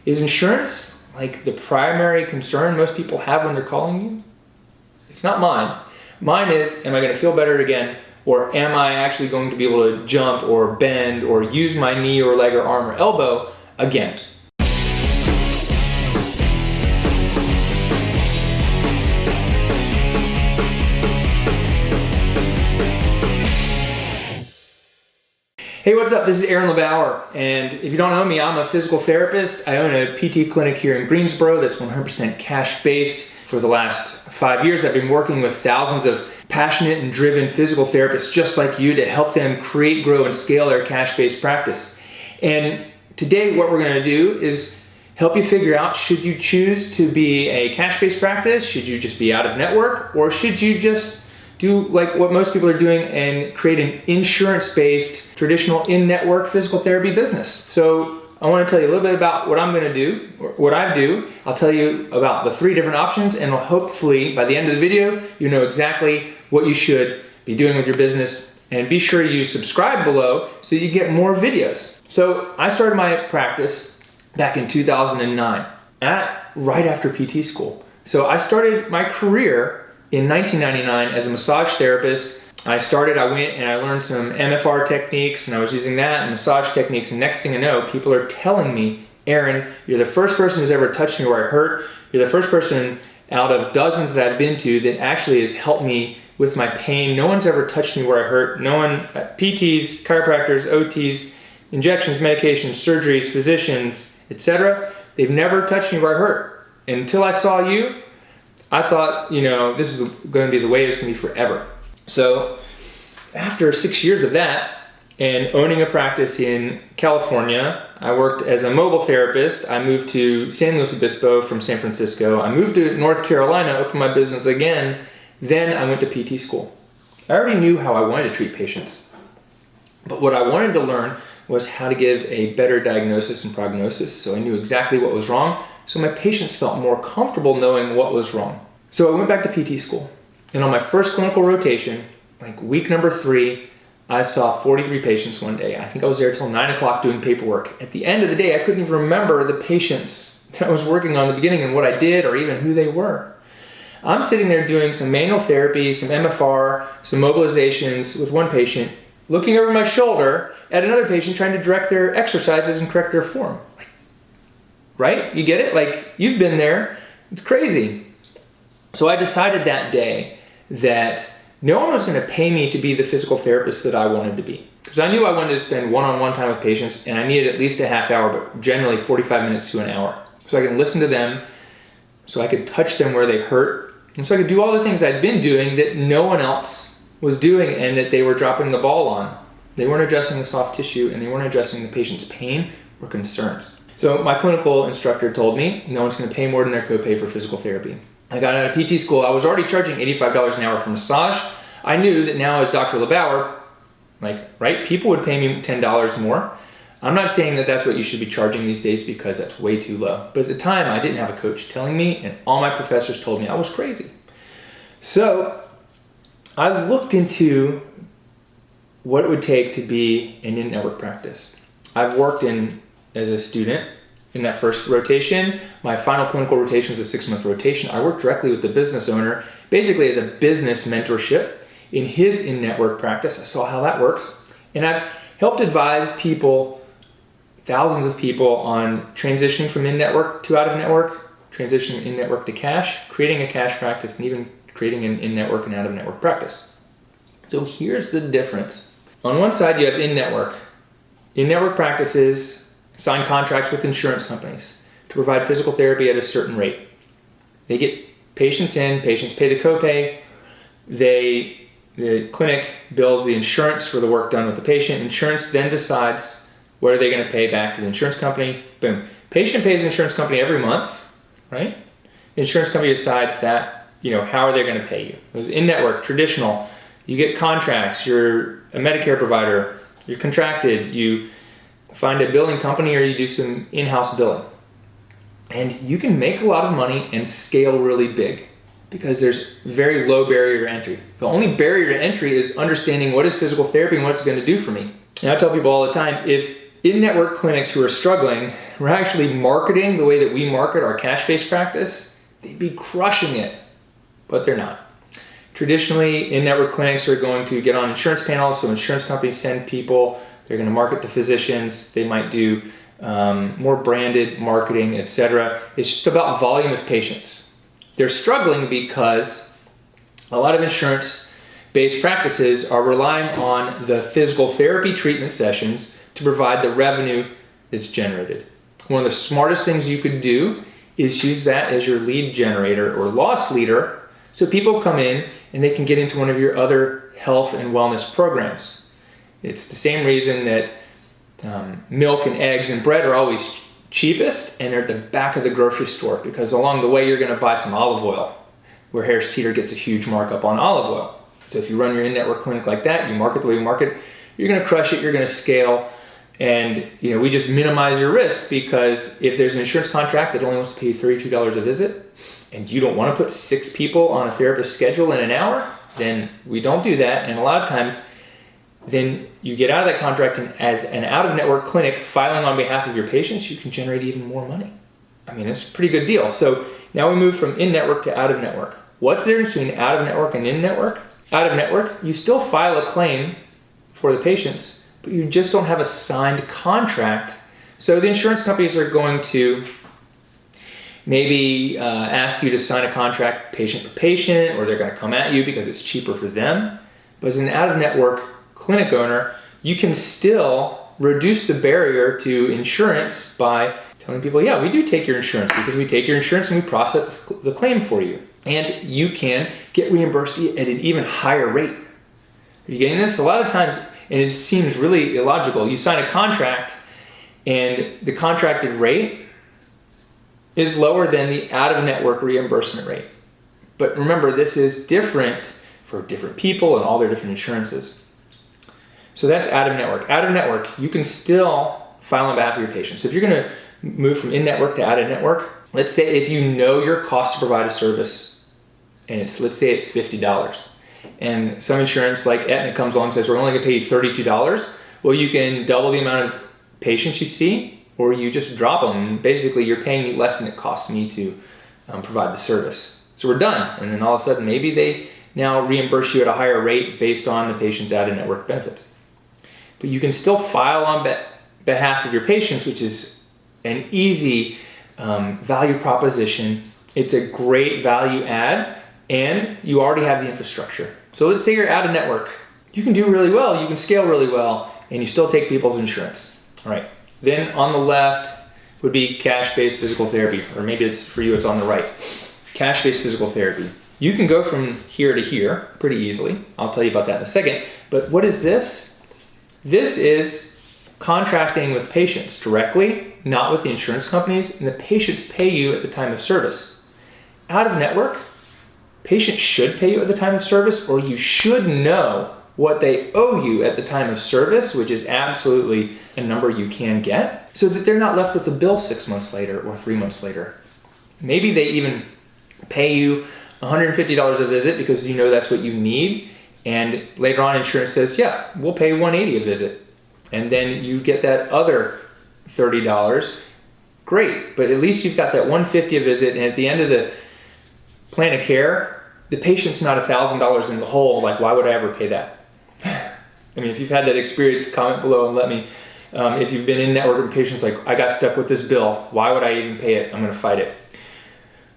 Is insurance like the primary concern most people have when they're calling you? It's not mine. Mine is, am I going to feel better again? Or am I actually going to be able to jump or bend or use my knee or leg or arm or elbow again? Hey, what's up? This is LeBauer, and if you don't know me, I'm a physical therapist. I own a PT clinic here in Greensboro that's 100% cash-based. For the last 5 years, I've been working with thousands of passionate and driven physical therapists just like you to help them create, grow, and scale their cash-based practice. And today, what we're going to do is help you figure out, should you choose to be a cash-based practice? Should you just be out of network? Or should you just do like what most people are doing and create an insurance-based, traditional in-network physical therapy business? So I want to tell you a little bit about what I'm going to do, or what I do. I'll tell you about the 3 different options, and hopefully by the end of the video, you know exactly what you should be doing with your business. And be sure you subscribe below so you get more videos. So I started my practice back in 2009, right after PT school. So I started my career in 1999 as a massage therapist. I went and I learned some MFR techniques, and I was using that and massage techniques, and next thing I know, people are telling me, Aaron, you're the first person who's ever touched me where I hurt. You're the first person out of dozens that I've been to that actually has helped me with my pain. No one's ever touched me where I hurt. No one, PTs, chiropractors, OTs, injections, medications, surgeries, physicians, etc. They've never touched me where I hurt. And until I saw you, I thought, this is going to be the way it's going to be forever. So after 6 years of that and owning a practice in California, I worked as a mobile therapist. I moved to San Luis Obispo from San Francisco. I moved to North Carolina, opened my business again. Then I went to PT school. I already knew how I wanted to treat patients. But what I wanted to learn was how to give a better diagnosis and prognosis, so I knew exactly what was wrong, so my patients felt more comfortable knowing what was wrong. So I went back to PT school, and on my first clinical rotation, like week number 3, I saw 43 patients one day. I think I was there till 9 o'clock doing paperwork. At the end of the day, I couldn't even remember the patients that I was working on in the beginning and what I did or even who they were. I'm sitting there doing some manual therapy, some MFR, some mobilizations with one patient, looking over my shoulder at another patient trying to direct their exercises and correct their form. Right? You get it? Like, you've been there. It's crazy. So I decided that day that no one was going to pay me to be the physical therapist that I wanted to be. Because I knew I wanted to spend one-on-one time with patients, and I needed at least a half hour, but generally 45 minutes to an hour. So I could listen to them, so I could touch them where they hurt, and so I could do all the things I'd been doing that no one else was doing and that they were dropping the ball on. They weren't addressing the soft tissue, and they weren't addressing the patient's pain or concerns. So my clinical instructor told me no one's going to pay more than their copay for physical therapy. I got out of PT school. I was already charging $85 an hour for massage. I knew that now as Dr. LeBauer, people would pay me $10 more. I'm not saying that that's what you should be charging these days because that's way too low. But at the time, I didn't have a coach telling me, and all my professors told me I was crazy. So I looked into what it would take to be an in-network practice. I've worked as a student in that first rotation. My final clinical rotation was a 6-month rotation. I worked directly with the business owner, basically as a business mentorship in his in-network practice. I saw how that works. And I've helped advise people, thousands of people, on transitioning from in-network to out-of-network, transitioning in-network to cash, creating a cash practice, and even creating an in-network and out-of-network practice. So here's the difference. On one side, you have in-network. In-network practices sign contracts with insurance companies to provide physical therapy at a certain rate. They get patients in, patients pay the copay, the clinic bills the insurance for the work done with the patient. Insurance then decides what are they going to pay back to the insurance company. Boom. Patient pays the insurance company every month, right? The insurance company decides that, how are they going to pay you? It was in-network, traditional. You get contracts, you're a Medicare provider, you're contracted, you find a billing company or you do some in-house billing. And you can make a lot of money and scale really big because there's very low barrier to entry. The only barrier to entry is understanding what is physical therapy and what it's going to do for me. And I tell people all the time, if in-network clinics who are struggling were actually marketing the way that we market our cash-based practice, they'd be crushing it, but they're not. Traditionally, in-network clinics are going to get on insurance panels, so insurance companies send people, they're going to market to physicians, they might do more branded marketing, etc. It's just about volume of patients. They're struggling because a lot of insurance-based practices are relying on the physical therapy treatment sessions to provide the revenue that's generated. One of the smartest things you could do is use that as your lead generator or loss leader, so people come in and they can get into one of your other health and wellness programs. It's the same reason that milk and eggs and bread are always cheapest and they're at the back of the grocery store, because along the way you're going to buy some olive oil, where Harris Teeter gets a huge markup on olive oil. So if you run your in-network clinic like that, you market the way you market, you're going to crush it, you're going to scale. And we just minimize your risk, because if there's an insurance contract that only wants to pay you $32 a visit, and you don't want to put 6 people on a therapist schedule in an hour, then we don't do that. And a lot of times, then you get out of that contract, and as an out-of-network clinic filing on behalf of your patients, you can generate even more money. I mean, it's a pretty good deal. So now we move from in-network to out-of-network. What's the difference between out-of-network and in-network? Out-of-network, you still file a claim for the patients, but you just don't have a signed contract. So the insurance companies are going to maybe ask you to sign a contract patient per patient, or they're going to come at you because it's cheaper for them. But as an out-of-network clinic owner, you can still reduce the barrier to insurance by telling people, yeah, we do take your insurance, because we take your insurance and we process the claim for you. And you can get reimbursed at an even higher rate. Are you getting this? A lot of times, and it seems really illogical, you sign a contract and the contracted rate is lower than the out-of-network reimbursement rate. But remember, this is different for different people and all their different insurances. So that's out-of-network. Out-of-network, you can still file on behalf of your patients. So if you're going to move from in-network to out-of-network, let's say if you know your cost to provide a service, and let's say it's $50. And some insurance like Aetna comes along and says, we're only going to pay you $32. Well, you can double the amount of patients you see, or you just drop them. Basically, you're paying me less than it costs me to provide the service. So we're done. And then all of a sudden, maybe they now reimburse you at a higher rate based on the patient's out-of-network benefits. But you can still file on behalf of your patients, which is an easy value proposition. It's a great value add, and you already have the infrastructure. So let's say you're out of network. You can do really well, you can scale really well, and you still take people's insurance. All right. Then on the left would be cash-based physical therapy, or maybe it's for you, it's on the right. Cash-based physical therapy. You can go from here to here pretty easily. I'll tell you about that in a second. But what is this? This is contracting with patients directly, not with the insurance companies, and the patients pay you at the time of service. Out of network, patients should pay you at the time of service, or you should know what they owe you at the time of service, which is absolutely a number you can get, so that they're not left with a bill 6 months later or 3 months later. Maybe they even pay you $150 a visit because you know that's what you need, and later on insurance says, yeah, we'll pay $180 a visit, and then you get that other $30. Great, but at least you've got that $150 a visit, and at the end of the plan of care, the patient's not $1,000 in the hole. Like, why would I ever pay that? I mean, if you've had that experience, comment below and let me. If you've been in network with patients like, I got stuck with this bill, why would I even pay it? I'm going to fight it.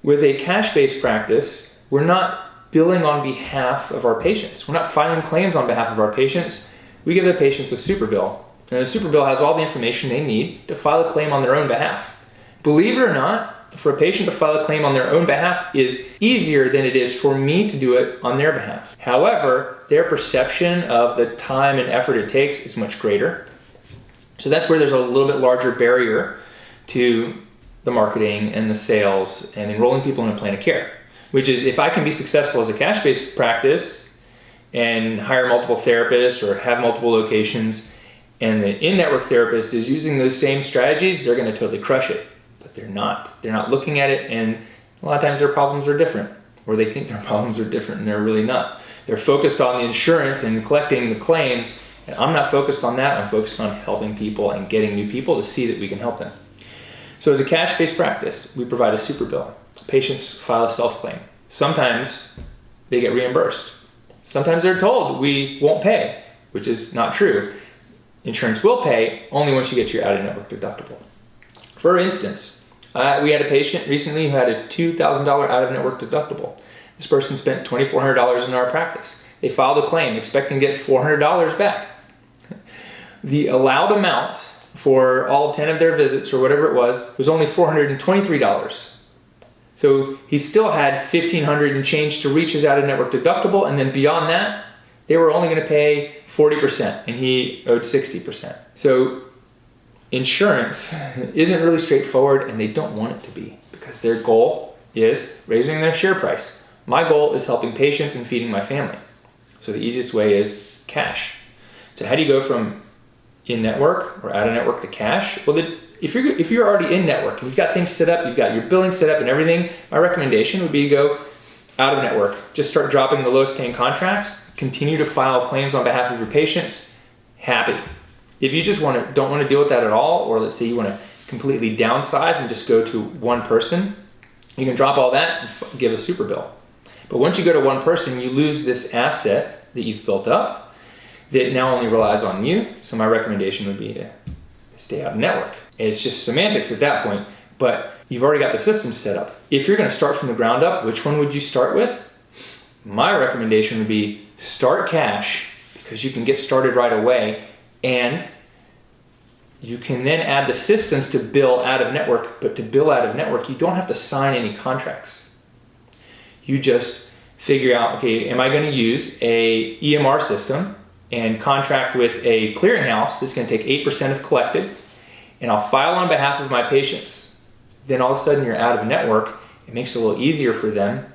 With a cash-based practice, we're not billing on behalf of our patients. We're not filing claims on behalf of our patients. We give the patients a super bill, and the super bill has all the information they need to file a claim on their own behalf. Believe it or not, for a patient to file a claim on their own behalf is easier than it is for me to do it on their behalf. However, their perception of the time and effort it takes is much greater. So that's where there's a little bit larger barrier to the marketing and the sales and enrolling people in a plan of care, which is if I can be successful as a cash-based practice and hire multiple therapists or have multiple locations, and the in-network therapist is using those same strategies, they're going to totally crush it. But they're not. They're not looking at it, and a lot of times their problems are different, or they think their problems are different, and they're really not. They're focused on the insurance and collecting the claims And I'm not focused on that. I'm focused on helping people and getting new people to see that we can help them. So as a cash-based practice, we provide a super bill. Patients file a self-claim. Sometimes they get reimbursed. Sometimes they're told we won't pay, which is not true. Insurance will pay only once you get to your out-of-network deductible. For instance, we had a patient recently who had a $2,000 out-of-network deductible. This person spent $2,400 in our practice. They filed a claim expecting to get $400 back. The allowed amount for all 10 of their visits or whatever it was only $423. So he still had $1,500 and change to reach his out-of-network deductible, and then beyond that, they were only going to pay 40%, and he owed 60%. So insurance isn't really straightforward, and they don't want it to be, because their goal is raising their share price. My goal is helping patients and feeding my family. So the easiest way is cash. So how do you go from in-network or out-of-network to cash? Well, if you're already in-network and you've got things set up, you've got your billing set up and everything, my recommendation would be to go out-of-network. Just start dropping the lowest paying contracts, continue to file claims on behalf of your patients, happy. If you just don't want to deal with that at all, or let's say you want to completely downsize and just go to one person, you can drop all that and give a super bill. But once you go to one person, you lose this asset that you've built up that now only relies on you. So my recommendation would be to stay out of network. It's just semantics at that point, but you've already got the system set up. If you're going to start from the ground up, which one would you start with? My recommendation would be start cash, because you can get started right away, and you can then add the systems to bill out of network. But to bill out of network, you don't have to sign any contracts. You just figure out, okay, am I going to use a EMR system and contract with a clearinghouse that's going to take 8% of collected, and I'll file on behalf of my patients. Then all of a sudden you're out of network. It makes it a little easier for them.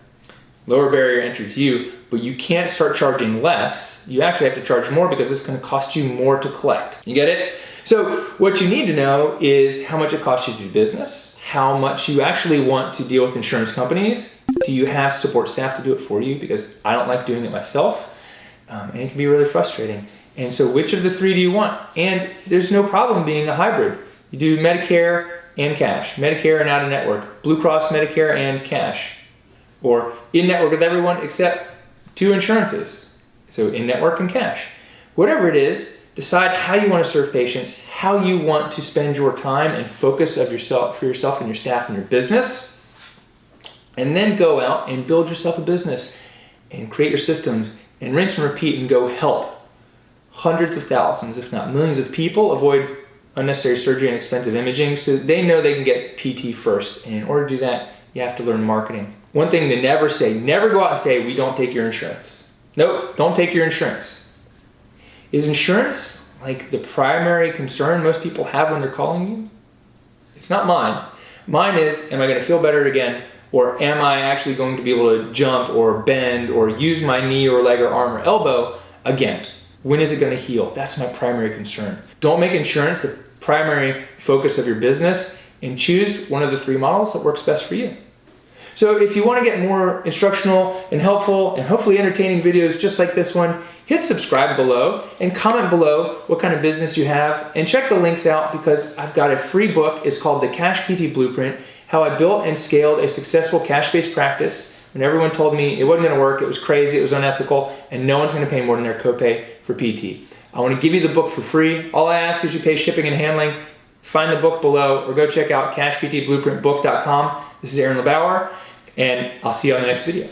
Lower barrier entry to you, but you can't start charging less. You actually have to charge more because it's going to cost you more to collect. You get it? So what you need to know is how much it costs you to do business, how much you actually want to deal with insurance companies. Do you have support staff to do it for you? Because I don't like doing it myself, and it can be really frustrating. And so which of the three do you want? And there's no problem being a hybrid. You do Medicare and cash, Medicare and out of network, Blue Cross, Medicare and cash, or in network with everyone except two insurances. So in network and cash. Whatever it is, decide how you want to serve patients, how you want to spend your time and focus for yourself and your staff and your business, and then go out and build yourself a business and create your systems and rinse and repeat and go help hundreds of thousands, if not millions of people avoid unnecessary surgery and expensive imaging, so they know they can get PT first. And in order to do that, you have to learn marketing. One thing to never say, never go out and say, we don't take your insurance. Nope, don't take your insurance. Is insurance like the primary concern most people have when they're calling you? It's not mine. Mine is, am I going to feel better again? Or am I actually going to be able to jump or bend or use my knee or leg or arm or elbow again? When is it going to heal? That's my primary concern. Don't make insurance the primary focus of your business, and choose one of the three models that works best for you. So if you want to get more instructional and helpful and hopefully entertaining videos just like this one, hit subscribe below and comment below what kind of business you have, and check the links out because I've got a free book. It's called The Cash PT Blueprint, How I Built and Scaled a Successful Cash-Based Practice when everyone told me it wasn't going to work, it was crazy, it was unethical, and no one's going to pay more than their copay for PT. I want to give you the book for free. All I ask is you pay shipping and handling. Find the book below or go check out cashptblueprintbook.com. This is Aaron LeBauer, and I'll see you on the next video.